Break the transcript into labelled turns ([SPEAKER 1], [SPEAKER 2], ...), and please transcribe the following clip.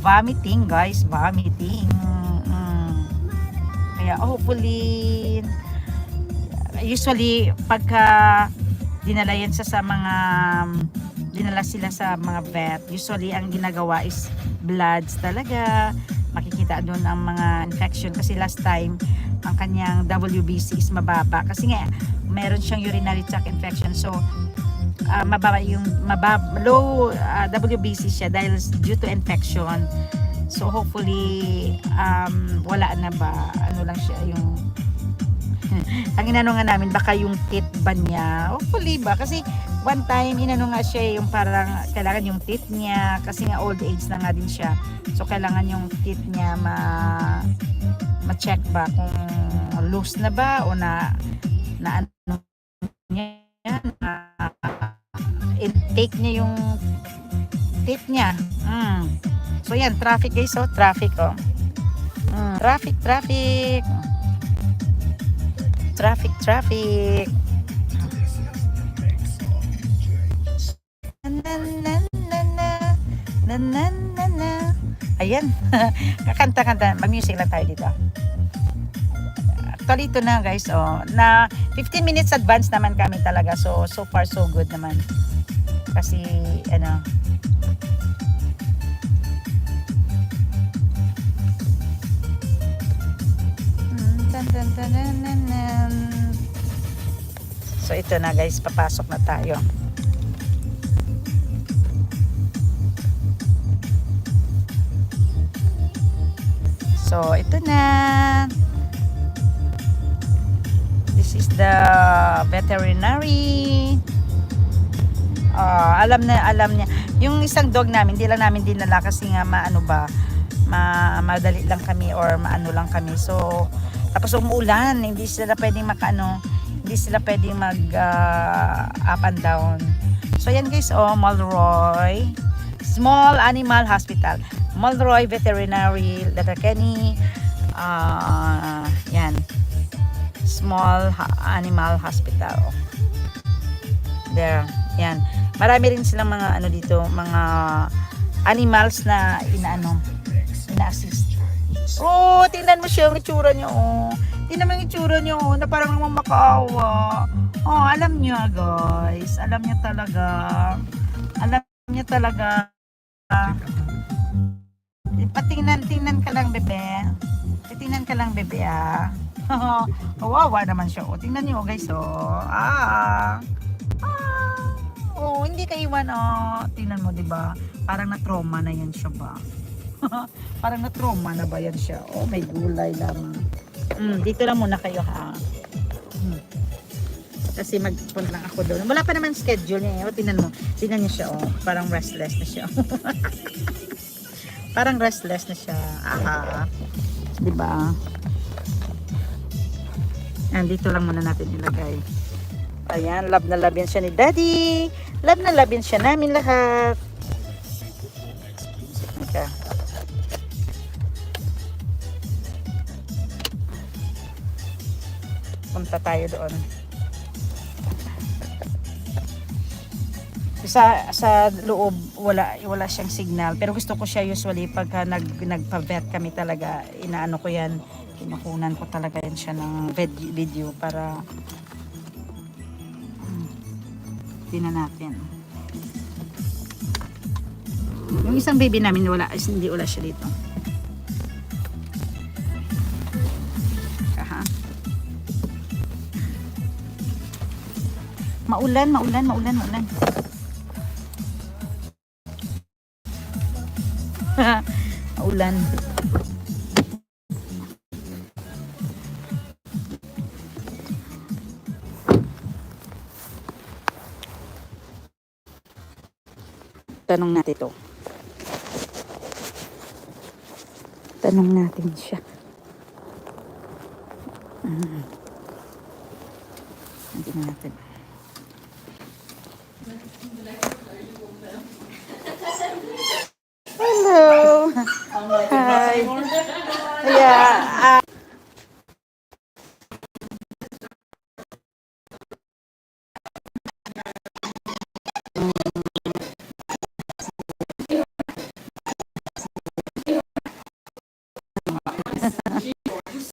[SPEAKER 1] vomiting guys, vomiting. Kaya hopefully, usually pagka dinala yan sa mga dinala sila sa mga vet, usually ang ginagawa is bloods talaga, makikita doon ang mga infection kasi last time ang kanyang WBC is mababa kasi nga meron siyang urinary tract infection, so mababa yung low WBC siya dahil due to infection. So hopefully wala na ba, ano lang siya yung ang inano nga namin baka yung teeth ba niya, hopefully ba, kasi one time inano nga siya yung parang kailangan yung teeth niya kasi nga old age na nga din siya, so kailangan yung teeth niya ma-check ba kung loose na ba o na ano niya, intake niya yung teeth niya. So yan, traffic guys, oh, traffic, oh. Traffic. Ayan. Kakanta, mag-music lang tayo dito. Actually, ito na guys, oh, na 15 minutes advance naman kami talaga, so far so good naman. Kasi ano, so ito na guys, papasok na tayo. So ito na, this is the veterinary. Alam niya yung isang dog namin, hindi lang namin dinala kasi nga madali lang kami or maano lang kami, so tapos umuulan, hindi sila pwedeng hindi sila pwedeng mag up and down. So yan guys, oh, Mulroy Small Animal Hospital, Mulroy Veterinary Letterkenny, yan, Small Animal Hospital there, yan. Marami rin silang mga ano dito, mga animals na ina-assist. Oh, tingnan mo siya, ang itsura niya, oh. Tingnan mo yung itsura niya, oh, na parang mamakaawa. Oh, alam niya, guys. Alam niya talaga. Patingnan ka lang, bebe. Tingnan ka lang, bebe, ah. Wawa naman siya, oh. Tingnan niyo, guys, oh. Oh, hindi ka iwan, oh. Tingnan mo, 'di ba? Parang na-trauma na 'yan siya ba? Parang na-trauma na ba 'yan siya? Oh, may gulay lang. Dito lang muna kayo, ha. Kasi magpunta lang ako doon. Wala pa naman schedule niya. Oh, tingnan mo. Tingnan niya siya, oh. Parang restless na siya. Parang restless na siya. Aha. 'Di ba? Dito lang muna natin ilagay. Ayan, love na love yan siya ni Daddy. Love na love yan siya namin lahat. Okay. Punta tayo doon. Sa loob, wala siyang signal. Pero gusto ko siya usually pagka nagpa-vet kami talaga. Inaano ko yan. Kinukunan ko talaga yan siya ng video para tingnan natin. Yung isang baby namin hindi wala siya dito. Aha. Maulan. Maulan. Tanong natin ito. Tanong natin siya. Tingnan natin. Hello. Hi. Yeah.